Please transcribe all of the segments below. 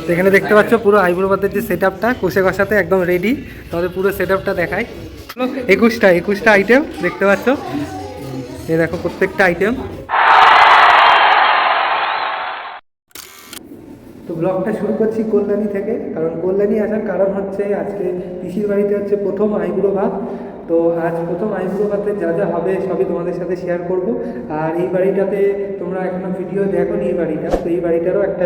তো এখানে দেখতে পাচ্ছ পুরো আইবুড়ো ভাতের যে সেট আপটা কষে কষাতে একদম রেডি। তাহলে পুরো সেট আপটা দেখাই। 21টা আইটেম দেখতে পাচ্ছ, এই দেখো প্রত্যেকটা আইটেম। তো ব্লগটা শুরু করছি কল্যাণী থেকে, কারণ কল্যাণী আসার কারণ হচ্ছে আজকে পিসির বাড়িতে হচ্ছে প্রথম আইবুড়ো ভাত। তো আজ প্রথম আইবুড়ো ভাতে যা যা হবে সবই তোমাদের সাথে শেয়ার করব। আর এই বাড়িটাতে তোমরা এখনো ভিডিও দেখোনি এই বাড়িটা, তো এই বাড়িটারও একটা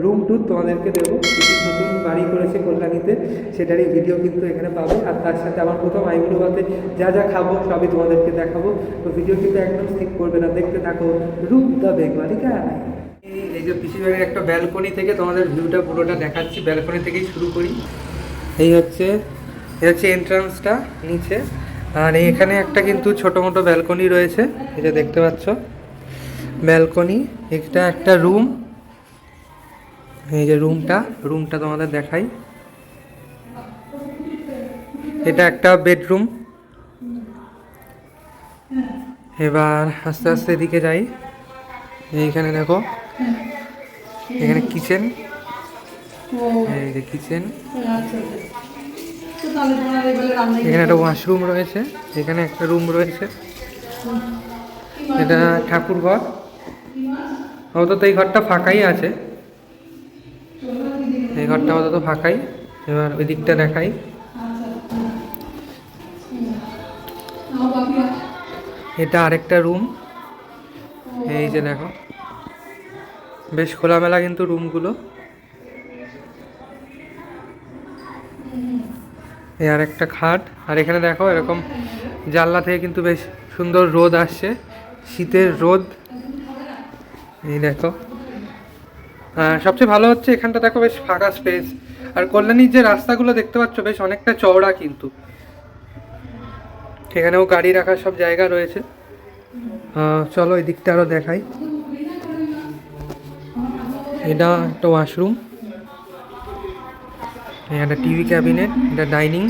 রুম ট্যুর তোমাদেরকে দেবো। পিসি নতুন বাড়ি করেছে কল্যাণীতে, সেটারই ভিডিও কিন্তু এখানে পাবে। আর তার সাথে আমার প্রথম আইবুড়ো ভাতে যা যা খাবো সবই তোমাদেরকে দেখাবো। তো ভিডিও কিন্তু একদম স্কিপ করবে না, দেখতে থাকো রূপ দ্য বেঙ্গলিকা। এই যে পিসির বাড়ির একটা ব্যালকনি থেকে তোমাদের ভিউটা পুরোটা দেখাচ্ছি, ব্যালকনি থেকেই শুরু করি। এই হচ্ছে এন্ট্রান্সটা নিচে। আর এখানে একটা কিন্তু ছোটো মোটো ব্যালকনি রয়েছে, এটা দেখতে পাচ্ছ ব্যালকনি। এটা একটা রুম, এই যে রুমটা তোমাদের দেখাই। এটা একটা বেডরুম। এবার আস্তে আস্তে এদিকে যাই। এইখানে দেখো, এখানে কিচেন, এই যে কিচেন। এখানে একটা ওয়াশরুম রয়েছে, এখানে একটা রুম রয়েছে। এটা ঠাকুর ঘর, অন্তত এই ঘরটা ফাঁকাই আছে, এই ঘরটা অন্তত ফাঁকাই। এবার ওই দিকটা দেখাই। এটা আরেকটা রুম, এই যে দেখো বেশ খোলামেলা কিন্তু রুমগুলো। এই আর একটা খাট। আর এখানে দেখো এরকম জানলা থেকে কিন্তু বেশ সুন্দর রোদ আসছে, শীতের রোদ। এই দেখো সবচেয়ে ভালো হচ্ছে এখানটা দেখো বেশ ফাঁকা স্পেস। আর কল্যাণীর যে রাস্তাগুলো দেখতে পাচ্ছ বেশ অনেকটা চওড়া কিন্তু, এখানেও গাড়ি রাখার সব জায়গা রয়েছে। চলো এই দিকটা আরও দেখাই। এটা একটা ওয়াশরুম, একটা টিভি ক্যাবিনেট, এটা ডাইনিং,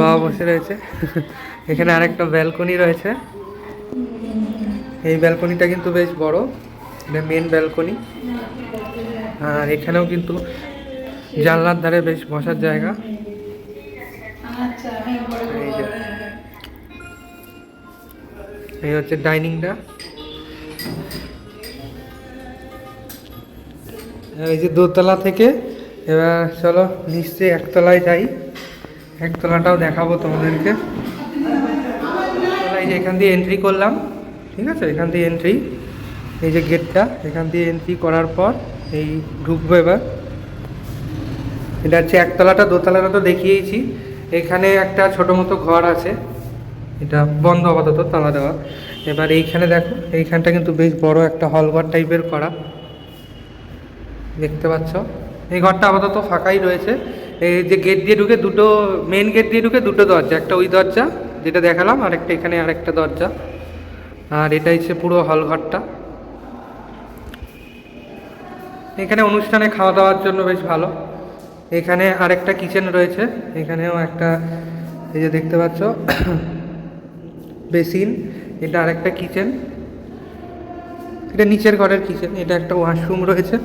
বাবা বসে রয়েছে। এখানে আরেকটা ব্যালকনি রয়েছে, এই ব্যালকনিটা কিন্তু বেশ বড়, এটা মেন ব্যালকনি। আর এখানেও কিন্তু জানলার ধারে বেশ বসার জায়গা। এই হচ্ছে ডাইনিংটা। এই যে দোতলা থেকে এবার চলো নিশ্চয়ই একতলায় যাই, একতলাটাও দেখাবো তোমাদেরকে। এই যে এখান দিয়ে এন্ট্রি করলাম, ঠিক আছে, এখান দিয়ে এন্ট্রি, এই যে গেটটা, এখান দিয়ে এন্ট্রি করার পর এই ঢুকবো। এবার এটা হচ্ছে একতলাটা, দোতলাটা তো দেখিয়েছি। এখানে একটা ছোটো মতো ঘর আছে, এটা বন্ধ আপাতত, তালা দেওয়া। এবার এইখানে দেখো, এইখানটা কিন্তু বেশ বড় একটা হল ঘর টাইপের করা, দেখতে পাচ্ছ। এই ঘরটা আপাতত ফাঁকাই রয়েছে। এই যে গেট দিয়ে ঢুকে দুটো, মেন গেট দিয়ে ঢুকে দুটো দরজা, একটা ওই দরজা যেটা দেখালাম, আর একটা এখানে আরেকটা দরজা। আর এটা হচ্ছে পুরো হল ঘরটা। এখানে অনুষ্ঠানে খাওয়া দাওয়ার জন্য বেশ ভালো। এখানে আরেকটা কিচেন রয়েছে, এখানেও একটা, এই যে দেখতে পাচ্ছ বেসিন, এটা আরেকটা কিচেন, এটা নিচের ঘরের কিচেন। এটা একটা ওয়াশরুম রয়েছে,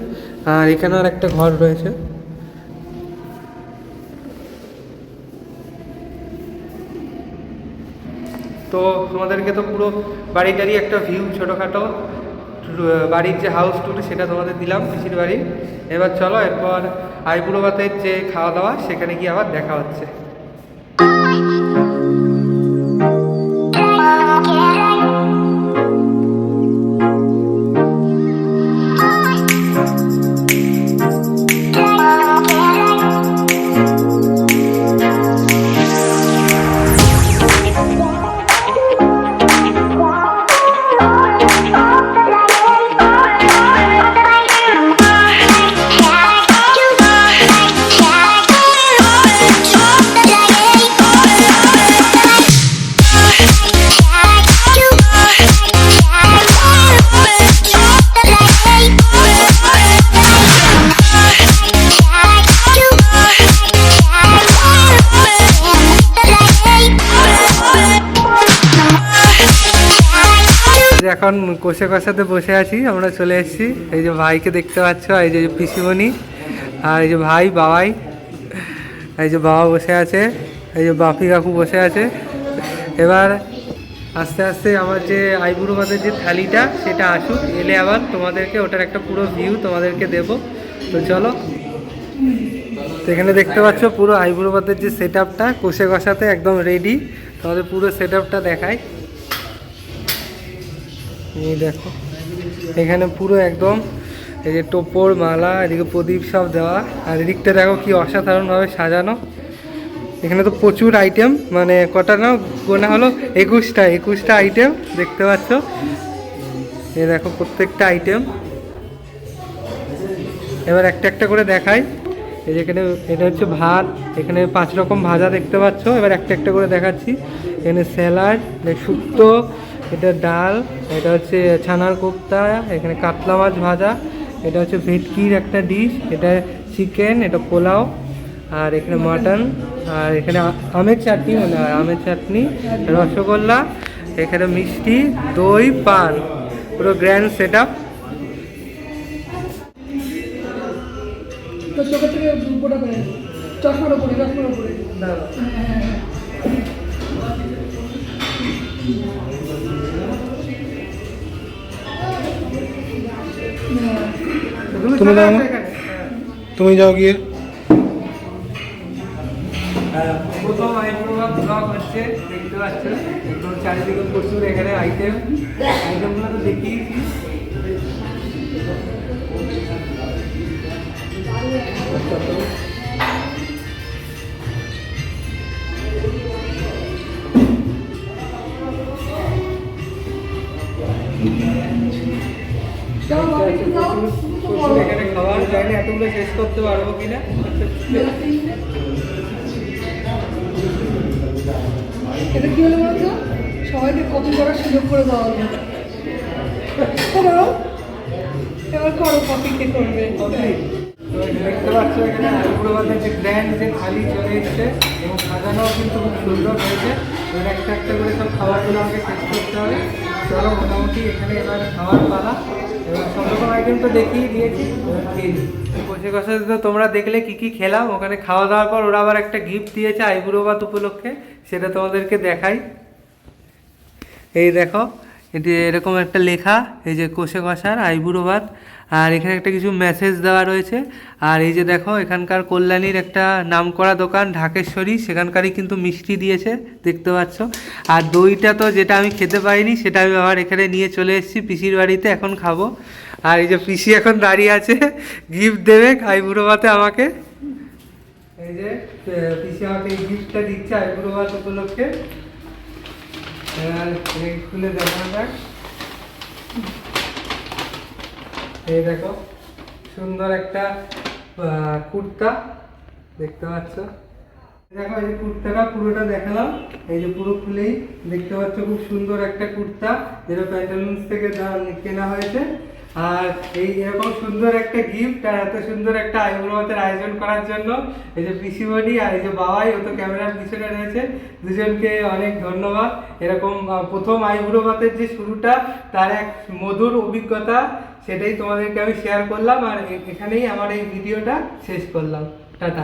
আর এখানেও আর একটা ঘর রয়েছে। তো তোমাদেরকে তো পুরো বাড়িটারই একটা ভিউ, ছোটোখাটো বাড়ির যে হাউস ট্যুর সেটা তোমাদের দিলাম পিসির বাড়ির। এবার চলো এরপর আইবুড়ো ভাতের যে খাওয়া দাওয়া সেখানে গিয়ে আবার দেখা হচ্ছে। যে এখন কষে কষাতে বসে আছি, আমরা চলে এসেছি। এই যে ভাইকে দেখতে পাচ্ছ, এই যে পিসিমণি, আর এই যে ভাই বাবাই, এই যে বাবা বসে আছে, এই যে বাপি কাকু বসে আছে। এবার আস্তে আস্তে আমার যে আইবুড়ো ভাতের যে থালিটা সেটা আসুক, এলে আবার তোমাদেরকে ওটার একটা পুরো ভিউ তোমাদেরকে দেব। তো চলো, তো এখানে দেখতে পাচ্ছ পুরো আইবুড়ো ভাতের যে সেট আপটা কষে কষাতে একদম রেডি। তোমাদের পুরো সেট আপটা দেখাই। এই দেখো এখানে পুরো একদম এই যে টোপর মালা, এদিকে প্রদীপ সব দেওয়া, আর এদিকটা দেখো কি অসাধারণভাবে সাজানো। এখানে তো প্রচুর আইটেম, মানে কটা না গোনা হলো 21টা আইটেম দেখতে পাচ্ছ। এই দেখো প্রত্যেকটা আইটেম। এবার একটা একটা করে দেখাই। এই যেখানে এটা হচ্ছে ভাত, এখানে 5 রকম ভাজা দেখতে পাচ্ছ। এবার একটা একটা করে দেখাচ্ছি। এখানে স্যালাড, শুক্তো, এটা ডাল, এটা হচ্ছে ছানার কোপ্তা, এখানে কাতলা মাছ ভাজা, এটা হচ্ছে ভেটকির একটা ডিশ, এটা চিকেন, এটা পোলাও, আর এখানে মাটন, আর এখানে আমের চাটনি, মনে হয় আমের চাটনি, রসগোল্লা, এখানে মিষ্টি, দই, পান, পুরো গ্র্যান্ড সেট আপ। তুমি যাও গিয়ে। প্রথম আইবুড়ো ভাত ব্লগ হচ্ছে, দেখতে পাচ্ছ একদম চারিদিকে প্রচুর এখানে আইটেমগুলো তো দেখিয়েছি। এখানে খাবার চাইলে এতগুলো শেষ করতে পারবো কিনা। এটা কি হলো বলতো, সবাইকে কপি করার সুযোগ করে দেওয়া হলো। এবার করো, কপি কে করবে? দেখতে পাচ্ছ এখানে আইবুড়ো ভাতের যে গ্র্যান্ড যে থালি চলে এসছে, এবং সাজানোও কিন্তু খুব সুন্দর হয়েছে। এবার একটা একটা করে সব খাবারগুলো আমাকে শেষ করতে হবে। চলো মোটামুটি এখানে এবার খাবার পালা। এবার সব রকম আইটেম তো দেখিয়ে দিয়েছি, খেয়ে নিই। বসে কষে তো তোমরা দেখলে কি কি খেলাম। ওখানে খাওয়া দাওয়ার পর ওরা আবার একটা গিফট দিয়েছে আইবুড়ো ভাত উপলক্ষে, সেটা তোমাদেরকে দেখাই। এই দেখো, এটি এরকম একটা লেখা, এই যে কষে কষার আইবুড়ো ভাত, আর এখানে একটা কিছু মেসেজ দেওয়া রয়েছে। আর এই যে দেখো এখানকার কল্যাণীর একটা নামকরা দোকান ঢাকেশ্বরী, সেখানকারই কিন্তু মিষ্টি দিয়েছে দেখতে পাচ্ছ। আর দইটা তো যেটা আমি খেতে পাইনি, সেটা আমি আবার এখানে নিয়ে চলে এসেছি পিসির বাড়িতে, এখন খাবো। আর এই যে পিসি এখন দাঁড়িয়ে আছে, গিফট দেবে আইবুড়ো ভাতে আমাকে। এই যে পিসি আমাকে এই গিফটটা দিচ্ছে আইবুড়ো ভাত উপলক্ষে। খুলে দেখানো যাক। এই দেখো সুন্দর একটা কুর্তা দেখতে পাচ্ছ। দেখো এই যে কুর্তাটা পুরোটা দেখালাম, এই যে পুরো খুলেই দেখতে পাচ্ছ খুব সুন্দর একটা কুর্তা, যেটা প্যান্টালুন্স থেকে কেনা হয়েছে। আর এই এরকম সুন্দর একটা গিফট আর এত সুন্দর একটা আইবুড়ো ভাতের আয়োজন করার জন্য এই যে পিসিমণি আর এই যে বাবাই, ও তো ক্যামেরার পিছনে রয়েছে, দুজনকে অনেক ধন্যবাদ। এরকম প্রথম আইবুড়ো ভাতের যে শুরুটা, তার এক মধুর অভিজ্ঞতা, সেটাই তোমাদেরকে আমি শেয়ার করলাম। আর এখানেই আমার এই ভিডিওটা শেষ করলাম। টাটা।